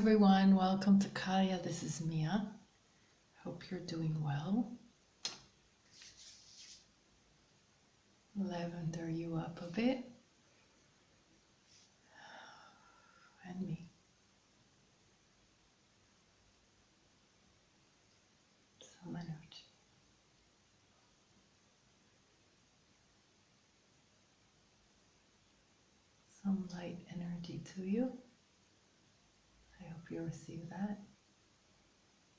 everyone, welcome to Kahliya. This is Mia. Hope you're doing well. Lavender you up a bit. And me. Some energy. Some light energy to you. I hope you receive that.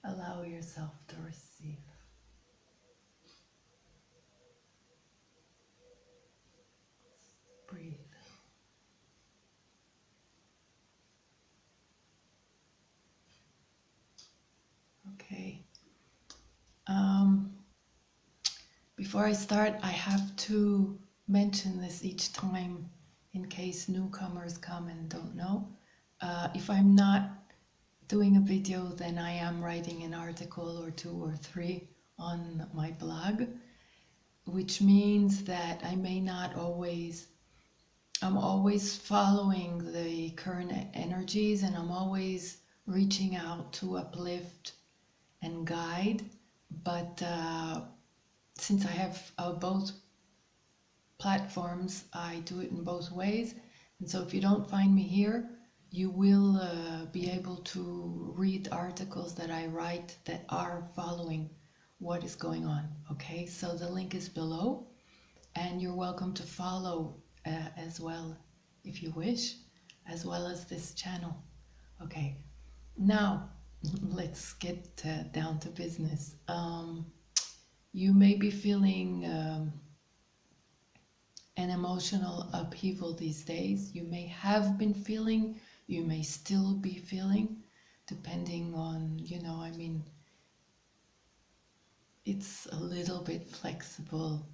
Allow yourself to receive. Breathe. Okay. Before I start, I have to mention this each time in case newcomers come and don't know. If I'm not doing a video, then I am writing an article or 2 or 3 on my blog, which means that I may not always, I'm always following the current energies, and I'm always reaching out to uplift and guide, but since I have both platforms, I do it in both ways. And so if you don't find me here, you will be able to read articles that I write that are following what is going on. Okay, so the link is below, and you're welcome to follow as well if you wish, as well as this channel. Okay, now let's get down to business. You may be feeling an emotional upheaval these days. You may have been feeling, you may still be feeling, depending on, it's a little bit flexible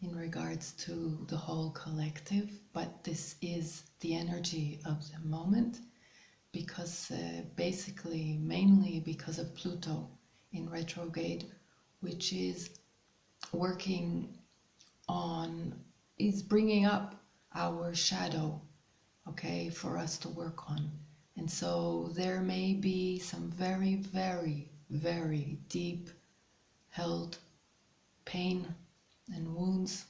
in regards to the whole collective, but this is the energy of the moment because basically, mainly because of Pluto in retrograde, which is working on, is bringing up our shadow, okay, for us to work on. And so there may be some very, very, very deep held pain and wounds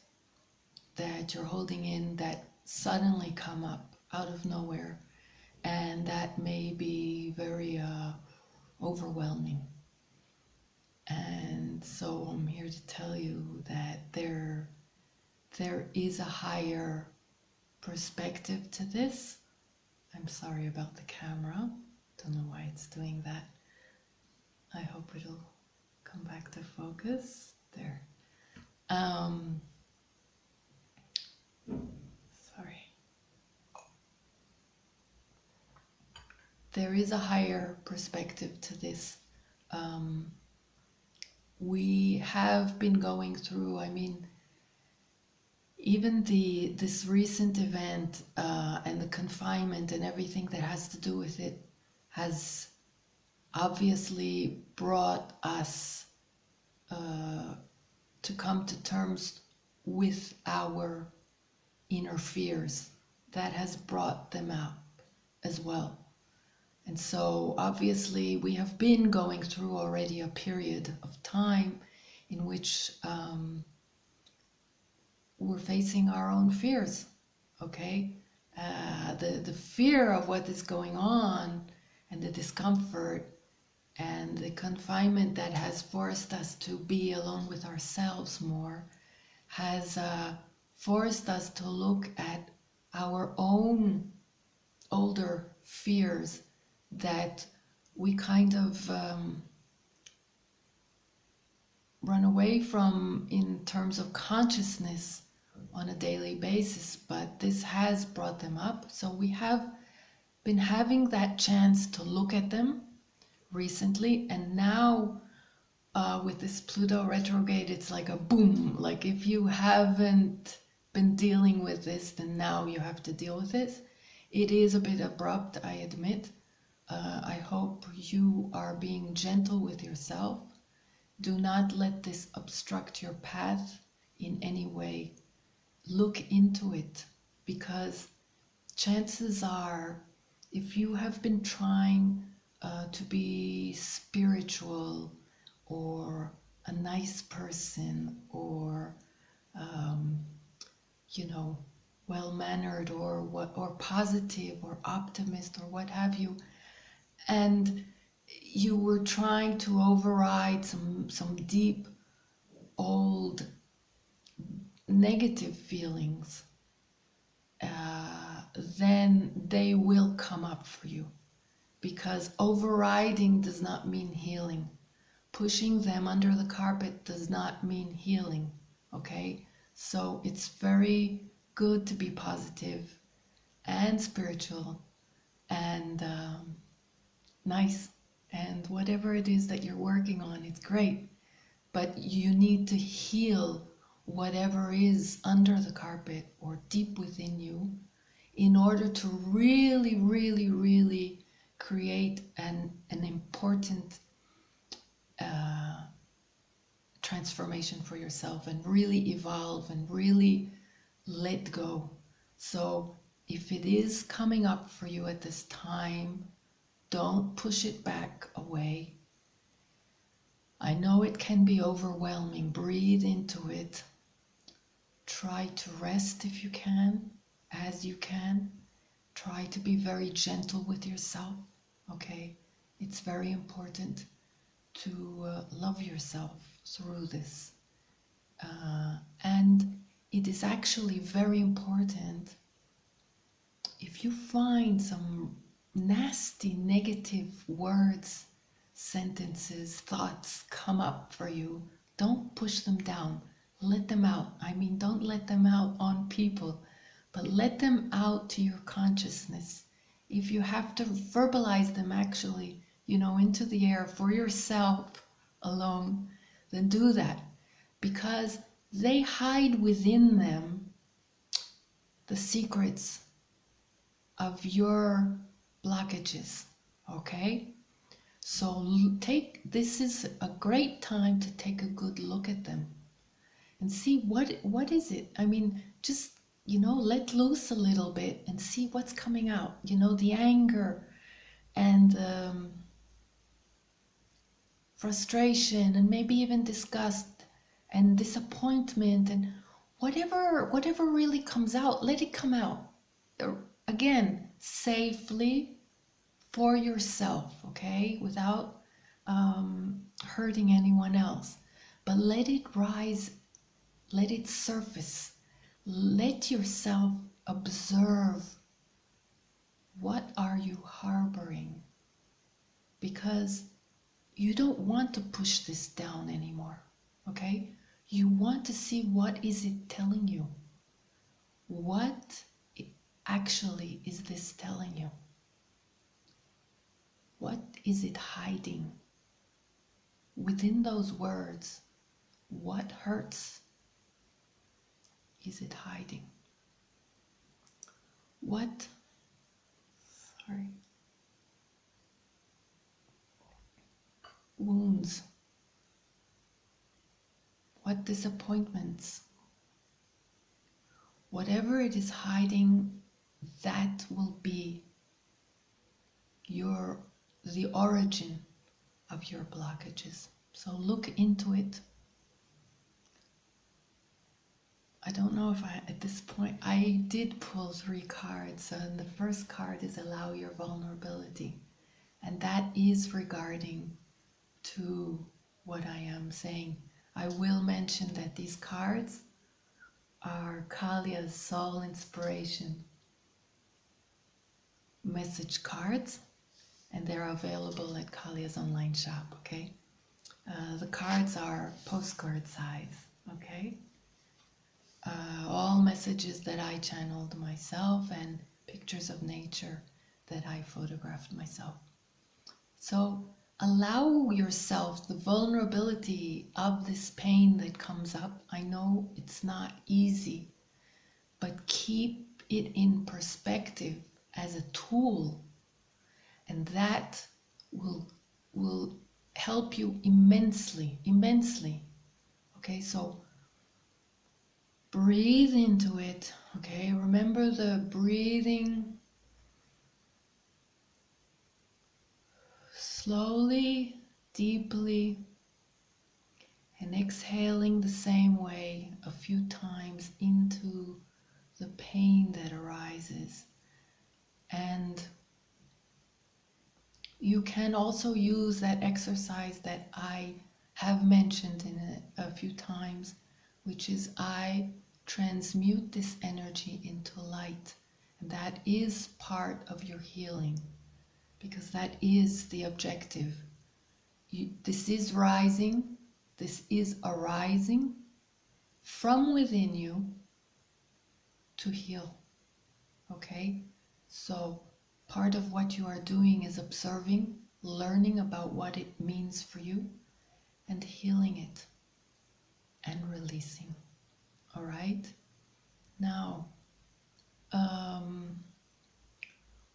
that you're holding in that suddenly come up out of nowhere, and that may be very overwhelming. And so I'm here to tell you that there is a higher perspective to this. I'm sorry about the camera. Don't know why it's doing that. I hope it'll come back to focus. There. Sorry. There is a higher perspective to this. We have been going through, even this recent event and the confinement and everything that has to do with it has obviously brought us to come to terms with our inner fears. That has brought them up as well. And so obviously we have been going through already a period of time in which we're facing our own fears, okay? The fear of what is going on and the discomfort and the confinement that has forced us to be alone with ourselves more has forced us to look at our own older fears that we kind of run away from in terms of consciousness on a daily basis, but this has brought them up. So we have been having that chance to look at them recently, and now with this Pluto retrograde, it's like a boom. Like if you haven't been dealing with this, then now you have to deal with this. It is a bit abrupt, I admit. I hope you are being gentle with yourself. Do not let this obstruct your path in any way. Look into it, because chances are If you have been trying to be spiritual or a nice person or you know, well-mannered or positive or optimist or what have you, and you were trying to override some deep old negative feelings, then they will come up for you, because overriding does not mean healing. Pushing them under the carpet does not mean healing. Okay, so it's very good to be positive and spiritual and nice, and whatever it is that you're working on, it's great. But you need to heal whatever is under the carpet or deep within you in order to really, really, really create an important transformation for yourself and really evolve and really let go. So if it is coming up for you at this time, don't push it back away. I know it can be overwhelming. Breathe into it. Try to rest if you can, as you can. Try to be very gentle with yourself, okay? It's very important to love yourself through this. And it is actually very important, if you find some nasty negative words, sentences, thoughts come up for you, don't push them down. Let them out. I mean, don't let them out on people, but let them out to your consciousness. If you have to verbalize them actually, into the air for yourself alone, then do that, because they hide within them the secrets of your blockages, okay? So this is a great time to take a good look at them and see what is it. I mean, just, let loose a little bit and see what's coming out. The anger and frustration and maybe even disgust and disappointment and whatever really comes out, let it come out. Again, safely for yourself, okay? Without hurting anyone else. But let it rise, let it surface. Let yourself observe, what are you harboring? Because you don't want to push this down anymore, okay? You want to see, what is it telling you? What actually is this telling you? What is it hiding? Within those words, what hurts is it hiding? Wounds, what disappointments, whatever it is hiding, that will be the origin of your blockages. So look into it. I don't know if at this point, I did pull 3 cards, and the first card is allow your vulnerability. And that is regarding to what I am saying. I will mention that these cards are Kahliya's Soul Inspiration message cards, and they're available at Kahliya's online shop, okay? The cards are postcard size, okay? All messages that I channeled myself and pictures of nature that I photographed myself. So allow yourself the vulnerability of this pain that comes up. I know it's not easy, but keep it in perspective as a tool, and that will help you immensely. Okay, so breathe into it. Okay, remember the breathing slowly, deeply, and exhaling the same way a few times into the pain that arises. And you can also use that exercise that I have mentioned in a few times, which is I transmute this energy into light. And that is part of your healing, because that is the objective. This is rising, this is arising from within you to heal. Okay? So part of what you are doing is observing, learning about what it means for you, and healing it and releasing. All right? Now,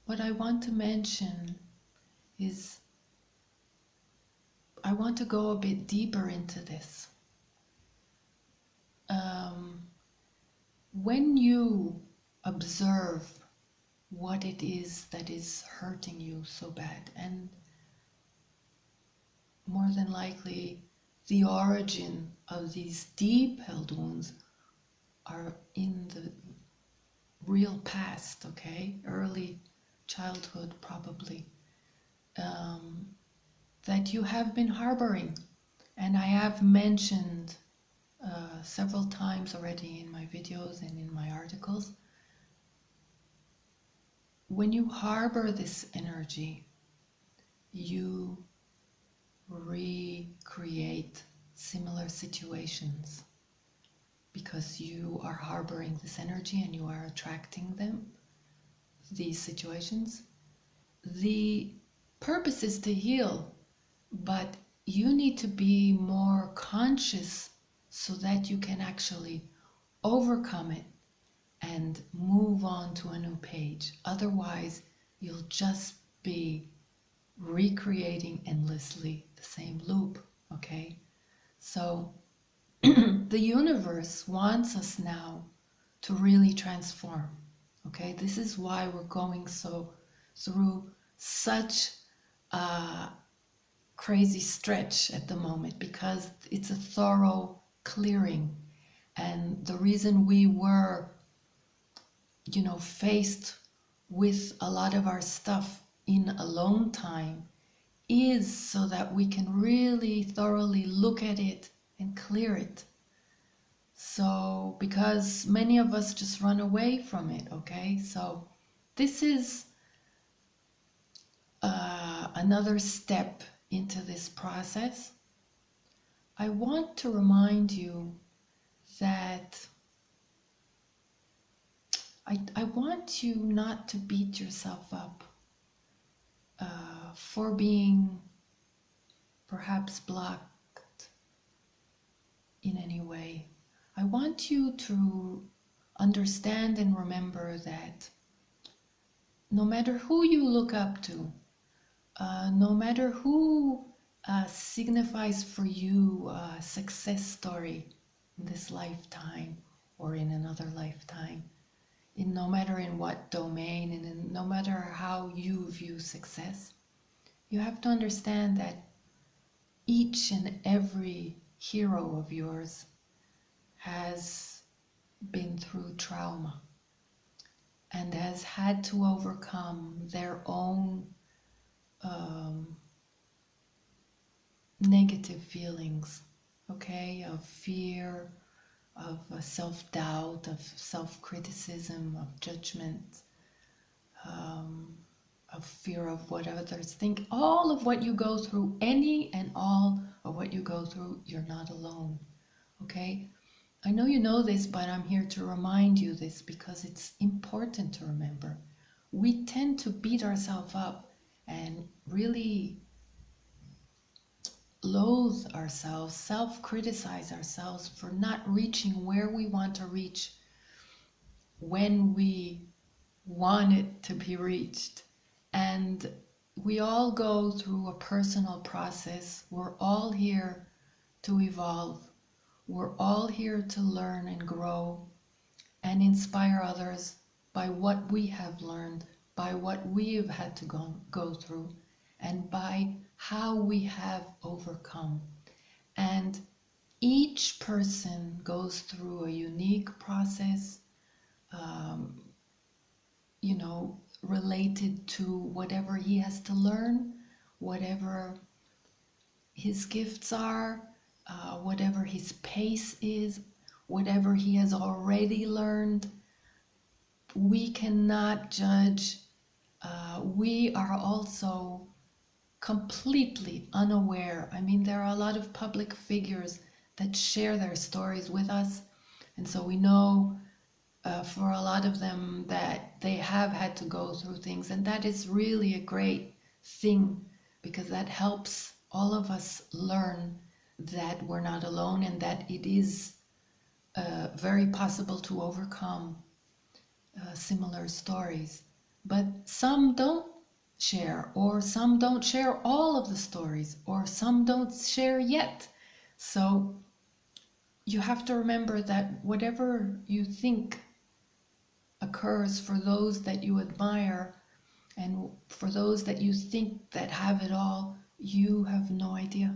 what I want to mention is I want to go a bit deeper into this. When you observe what it is that is hurting you so bad, and more than likely the origin of these deep held wounds are in the real past, okay? Early childhood probably, that you have been harboring. And I have mentioned several times already in my videos and in my articles, when you harbor this energy, you recreate similar situations because you are harboring this energy and you are attracting these situations. The purpose is to heal, but you need to be more conscious so that you can actually overcome it and move on to a new page. Otherwise, you'll just be recreating endlessly the same loop, okay? So the universe wants us now to really transform, okay? This is why we're going through such a crazy stretch at the moment, because it's a thorough clearing. And the reason we were, faced with a lot of our stuff in alone time is so that we can really thoroughly look at it and clear it. So, because many of us just run away from it, okay? So this is another step into this process. I want to remind you that I want you not to beat yourself up for being perhaps blocked in any way. I want you to understand and remember that no matter who you look up to, no matter who signifies for you a success story in this lifetime or in another lifetime, no matter in what domain and no matter how you view success, you have to understand that each and every hero of yours has been through trauma and has had to overcome their own negative feelings, okay, of fear, of self-doubt, of self-criticism, of judgment, of fear of what others think. All of what you go through, any and all of what you go through, you're not alone, okay? I know you know this, but I'm here to remind you this because it's important to remember. We tend to beat ourselves up and really loathe ourselves, self-criticize ourselves for not reaching where we want to reach when we want it to be reached. And we all go through a personal process. We're all here to evolve. We're all here to learn and grow and inspire others by what we have learned, by what we have had to go through. and by how we have overcome. And each person goes through a unique process, related to whatever he has to learn, whatever his gifts are, whatever his pace is, whatever he has already learned. We cannot judge. We are also completely unaware. I mean, there are a lot of public figures that share their stories with us, and so we know for a lot of them that they have had to go through things, and that is really a great thing, because that helps all of us learn that we're not alone and that it is very possible to overcome similar stories. But some don't share, or some don't share all of the stories, or some don't share yet. So you have to remember that whatever you think occurs for those that you admire and for those that you think that have it all, you have no idea.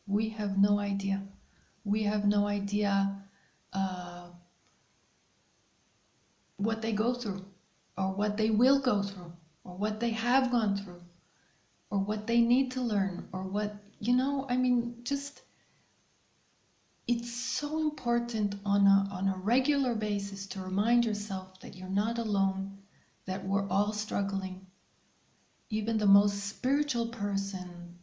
We have no idea. We have no idea what they go through, or what they will go through, or what they have gone through, or what they need to learn, or what, just, it's so important on a regular basis to remind yourself that you're not alone, that we're all struggling. Even the most spiritual person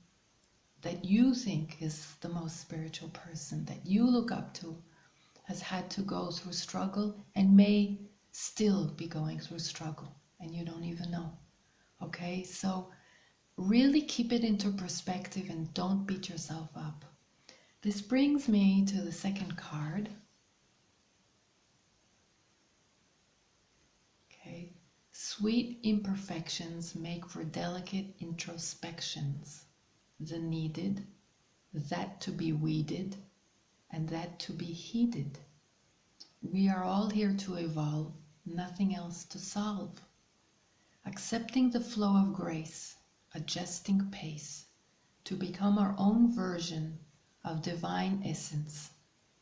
that you think is the most spiritual person that you look up to has had to go through struggle and may still be going through struggle, and you don't even know. Okay, so really keep it into perspective and don't beat yourself up. This brings me to the second card. Okay, sweet imperfections make for delicate introspections, the needed, that to be weeded, and that to be heeded. We are all here to evolve, nothing else to solve. Accepting the flow of grace, adjusting pace, to become our own version of divine essence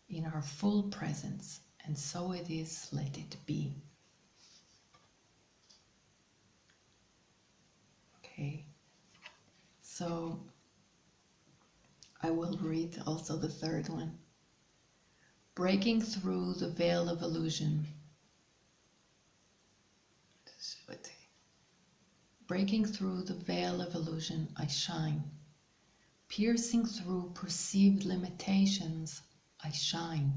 in our full presence, and so it is, let it be. Okay, so I will read also the third one. Breaking through the veil of illusion. Breaking through the veil of illusion, I shine. Piercing through perceived limitations, I shine.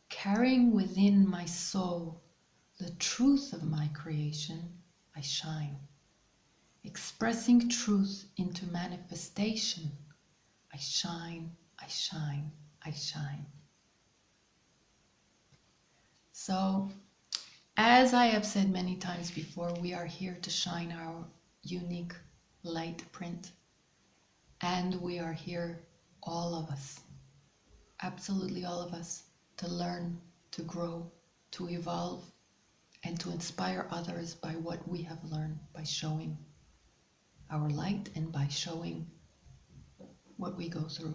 Carrying within my soul the truth of my creation, I shine. Expressing truth into manifestation, I shine, I shine, I shine. So, as I have said many times before, we are here to shine our unique light print. And we are here, all of us, absolutely all of us, to learn, to grow, to evolve, and to inspire others by what we have learned, by showing our light and by showing what we go through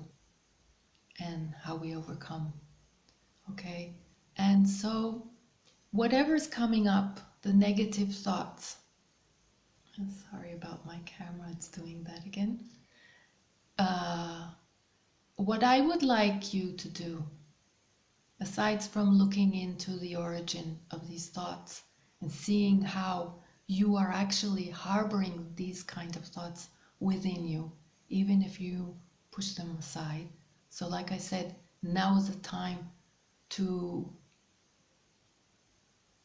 and how we overcome. Okay? And so, whatever's coming up, the negative thoughts, sorry about my camera, it's doing that again. What I would like you to do, aside from looking into the origin of these thoughts and seeing how you are actually harboring these kind of thoughts within you, even if you push them aside. So like I said, now is the time to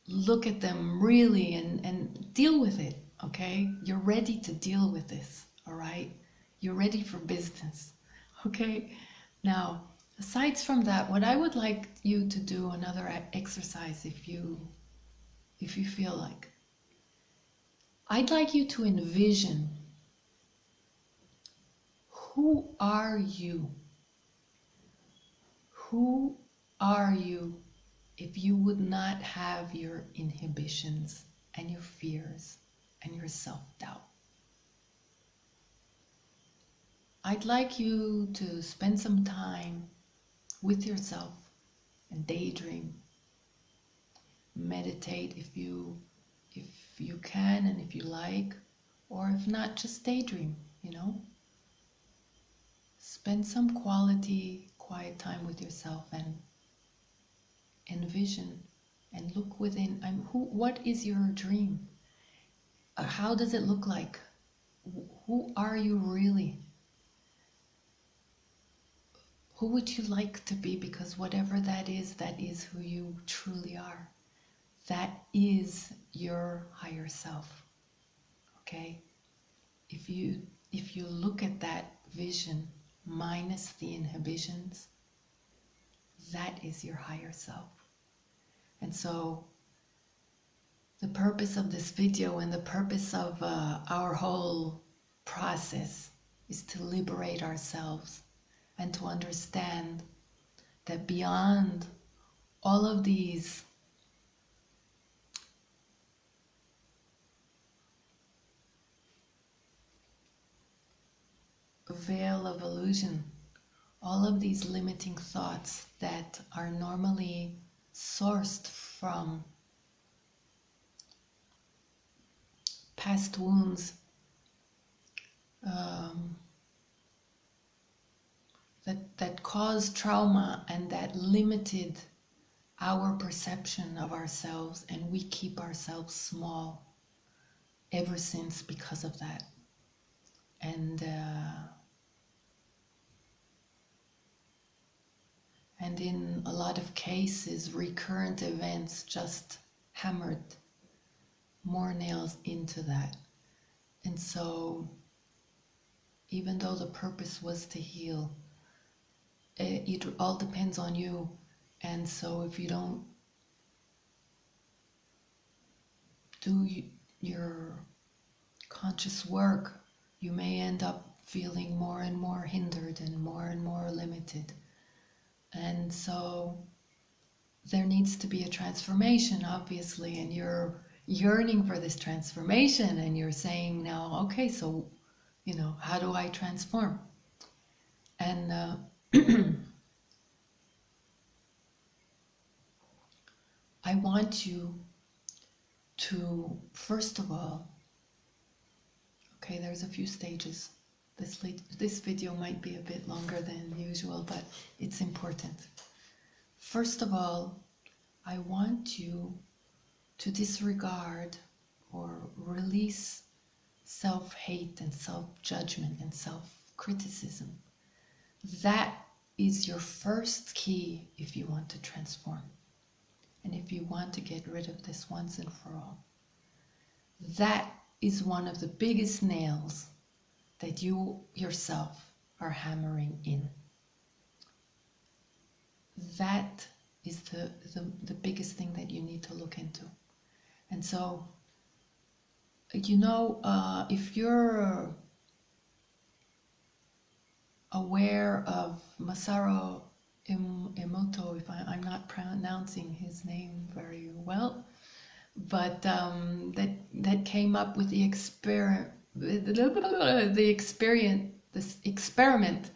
look at them really and deal with it, okay? You're ready to deal with this, all right? You're ready for business, okay? Now, aside from that, what I would like you to do, another exercise if you feel like, I'd like you to envision, who are you? Who are you if you would not have your inhibitions and your fears and your self-doubt? I'd like you to spend some time with yourself and daydream. Meditate if you can and if you like, or if not, just daydream, you know. Spend some quality, quiet time with yourself and envision and look within. What is your dream? How does it look like? Who are you really? Who would you like to be? Because whatever that is who you truly are. That is your higher self. Okay? If you look at that vision minus the inhibitions, that is your higher self. And so the purpose of this video and the purpose of our whole process is to liberate ourselves and to understand that beyond all of these veil of illusion, all of these limiting thoughts that are normally sourced from past wounds, that cause trauma and that limited our perception of ourselves, and we keep ourselves small ever since because of that. And in a lot of cases, recurrent events just hammered more nails into that. And so, even though the purpose was to heal, it all depends on you. And so if you don't do your conscious work, you may end up feeling more and more hindered and more limited. And so there needs to be a transformation, obviously, and you're yearning for this transformation, and you're saying now, okay, so, you know, how do I transform? And I want you to, first of all, okay, there's a few stages. This video might be a bit longer than usual, but it's important. First of all, I want you to disregard or release self-hate and self-judgment and self-criticism. That is your first key if you want to transform. And if you want to get rid of this once and for all. That is one of the biggest nails that you yourself are hammering in. That is the biggest thing that you need to look into. And so, you know, if you're aware of Masaru Emoto, if I'm not pronouncing his name very well, but that came up with this experiment,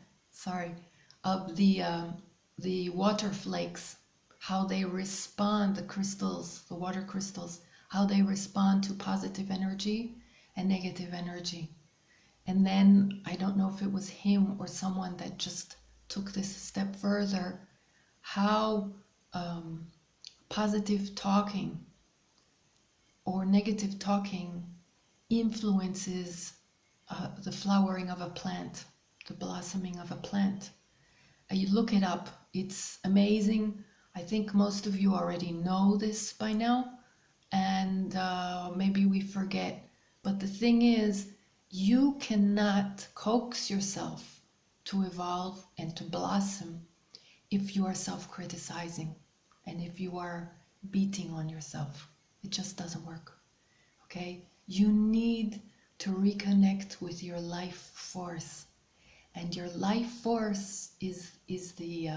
of the water flakes, how they respond, the water crystals, how they respond to positive energy and negative energy. And then, I don't know if it was him or someone that just took this a step further, how positive talking or negative talking influences the flowering of a plant, the blossoming of a plant. You look it up, it's amazing. I think most of you already know this by now, and maybe we forget. But the thing is, you cannot coax yourself to evolve and to blossom if you are self-criticizing and if you are beating on yourself. It just doesn't work. Okay? You need to reconnect with your life force. And your life force is the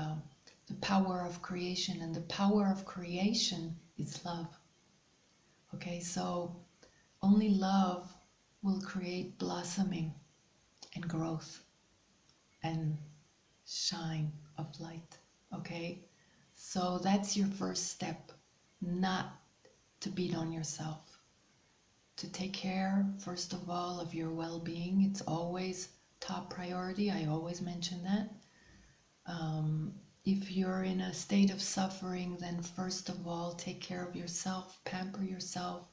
power of creation, and the power of creation is love. Okay, so only love will create blossoming and growth. and shine of light. Okay? So that's your first step. Not to beat on yourself. To take care, first of all, of your well-being. It's always top priority. I always mention that. If you're in a state of suffering, then first of all, take care of yourself, pamper yourself,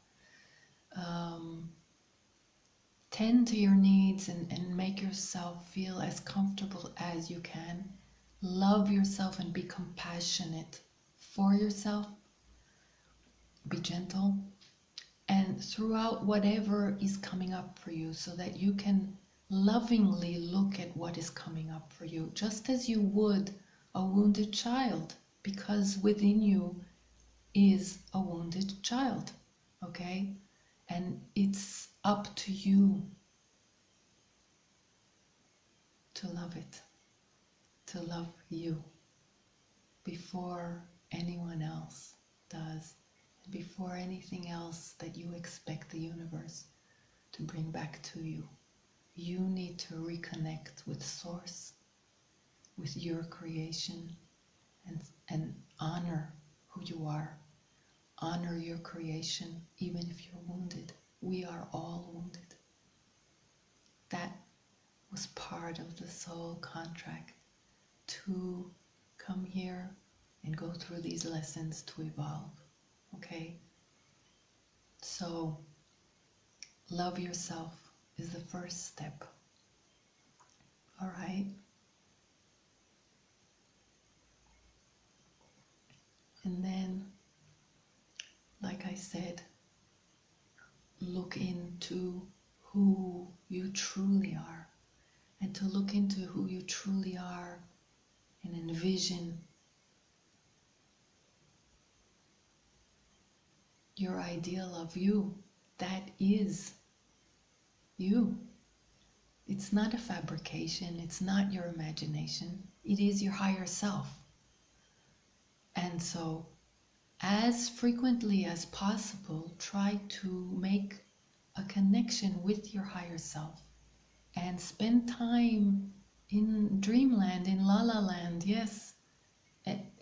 tend to your needs and make yourself feel as comfortable as you can. Love yourself and be compassionate for yourself. Be gentle. And throughout whatever is coming up for you, so that you can lovingly look at what is coming up for you, just as you would a wounded child, because within you is a wounded child, okay? And it's up to you to love it, to love you before anyone else does, and before anything else that you expect the universe to bring back to you. You need to reconnect with Source, with your creation, and honor who you are. Honor your creation, even if you're wounded. We are all wounded. That was part of the soul contract, to come here and go through these lessons to evolve. Okay? So, love yourself is the first step. All right? And then, like I said, look into who you truly are. And to look into who you truly are and envision your ideal of you. That is you. It's not a fabrication. It's not your imagination. It is your higher self. And so, as frequently as possible, try to make a connection with your higher self and spend time in dreamland, in la la land. Yes,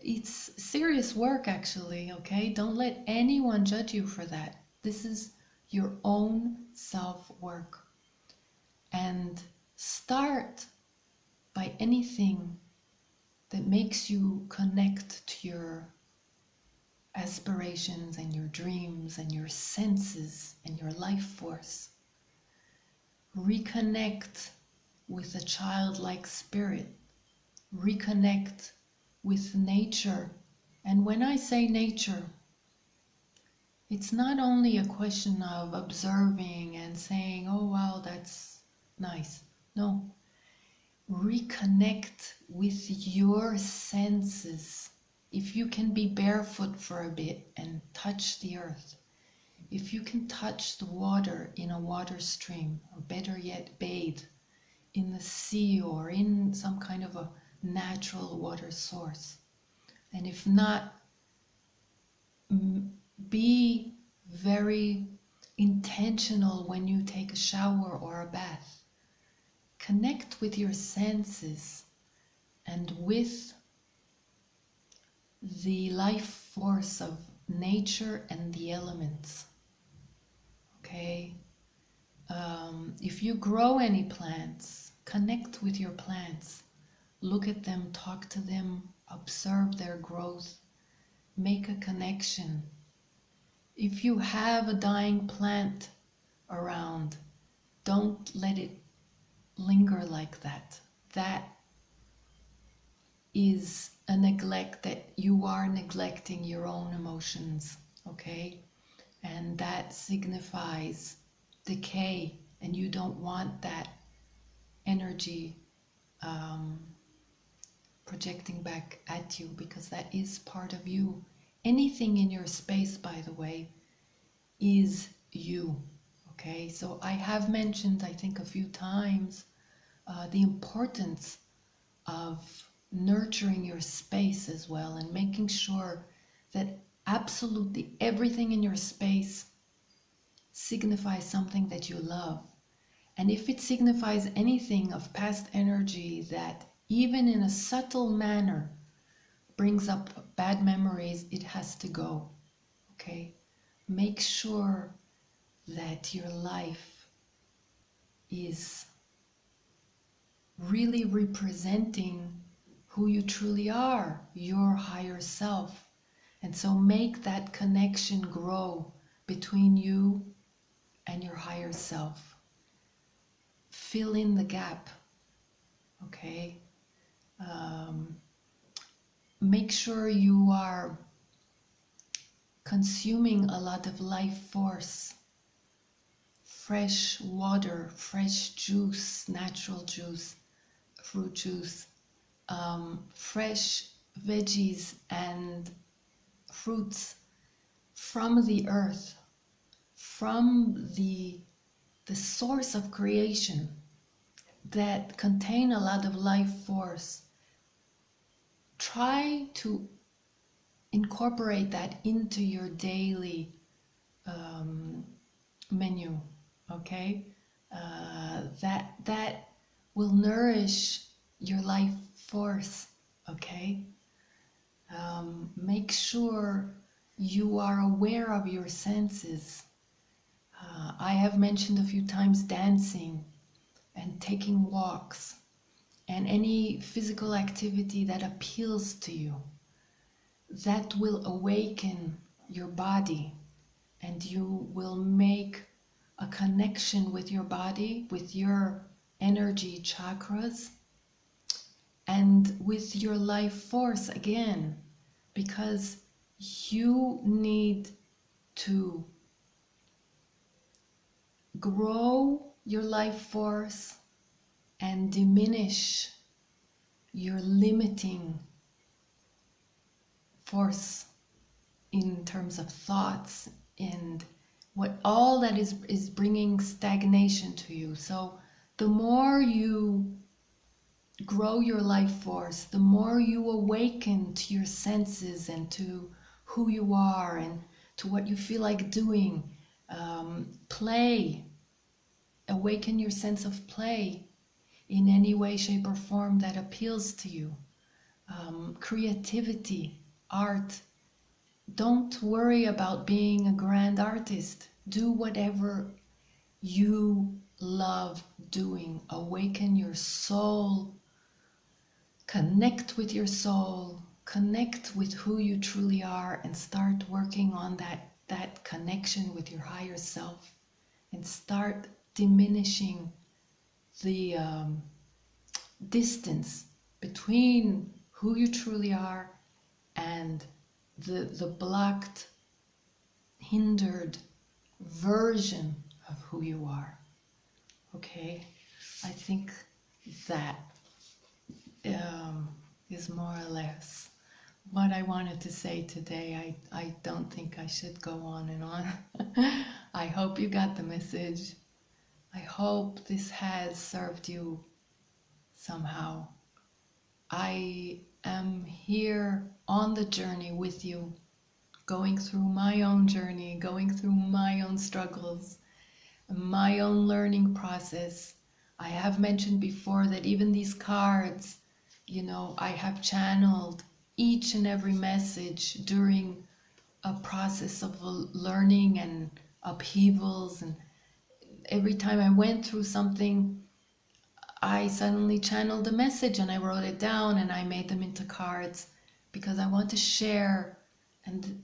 it's serious work, actually. Okay, don't let anyone judge you for that. This is your own self-work. And start by anything that makes you connect to your aspirations and your dreams and your senses and your life force. Reconnect with a childlike spirit. Reconnect with nature. And when I say nature, it's not only a question of observing and saying, oh wow, that's nice. No. Reconnect with your senses. If you can be barefoot for a bit and touch the earth, if you can touch the water in a water stream, or better yet, bathe in the sea or in some kind of a natural water source, and if not, be very intentional when you take a shower or a bath. Connect with your senses and with the life force of nature and the elements. Okay? If you grow any plants, connect with your plants. Look at them, talk to them, observe their growth, make a connection. If you have a dying plant around, don't let it linger like that. That is a neglect, that you are neglecting your own emotions, okay? And that signifies decay, and you don't want that energy projecting back at you, because that is part of you. Anything in your space, by the way, is you, okay? So I have mentioned, I think a few times, the importance of nurturing your space as well, and making sure that absolutely everything in your space signifies something that you love. And if it signifies anything of past energy that even in a subtle manner brings up bad memories, it has to go. Okay? Make sure that your life is really representing who you truly are, your higher self. And so make that connection grow between you and your higher self. Fill in the gap, okay? Make sure you are consuming a lot of life force, fresh water, fresh juice, natural juice, fruit juice, fresh veggies and fruits from the earth, from the source of creation that contain a lot of life force. Try to incorporate that into your daily menu, okay? That will nourish your life force, okay? Make sure you are aware of your senses. I have mentioned a few times dancing and taking walks and any physical activity that appeals to you. That will awaken your body, and you will make a connection with your body, with your energy chakras, and with your life force again, because you need to grow your life force and diminish your limiting force in terms of thoughts and what all that is bringing stagnation to you. So the more you grow your life force, the more you awaken to your senses and to who you are and to what you feel like doing. Play, awaken your sense of play in any way, shape, or form that appeals to you. Creativity, art. Don't worry about being a grand artist. Do whatever you love doing. Awaken your soul. Connect with your soul. Connect with who you truly are and start working on that connection with your higher self, and start diminishing the distance between who you truly are and the blocked, hindered version of who you are. Okay? I think that is more or less what I wanted to say today. I don't think I should go on and on. I hope you got the message. I hope this has served you somehow. I am here on the journey with you, going through my own journey, going through my own struggles, my own learning process. I have mentioned before that even these cards, I have channeled each and every message during a process of learning and upheavals, and every time I went through something, I suddenly channeled the message and I wrote it down and I made them into cards because I want to share and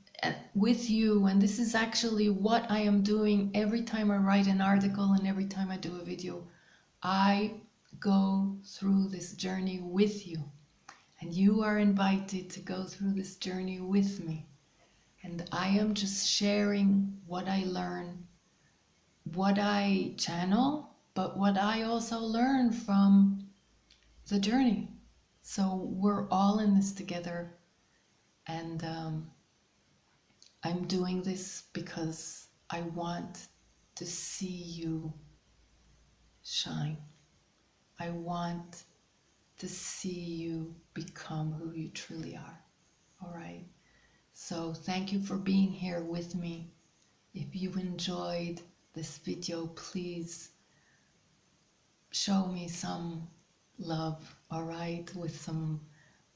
with you. And this is actually what I am doing every time I write an article and every time I do a video. I go through this journey with you, and you are invited to go through this journey with me. And I am just sharing what I learn, what I channel, but what I also learn from the journey. So we're all in this together, and I'm doing this because I want to see you shine. I want to see you become who you truly are. All right. So thank you for being here with me. If you enjoyed this video, please show me some love, all right, with some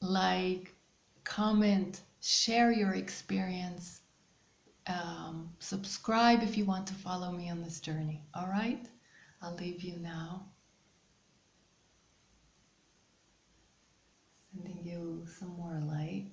like, comment, share your experience, subscribe if you want to follow me on this journey, all right? I'll leave you now. Sending you some more light.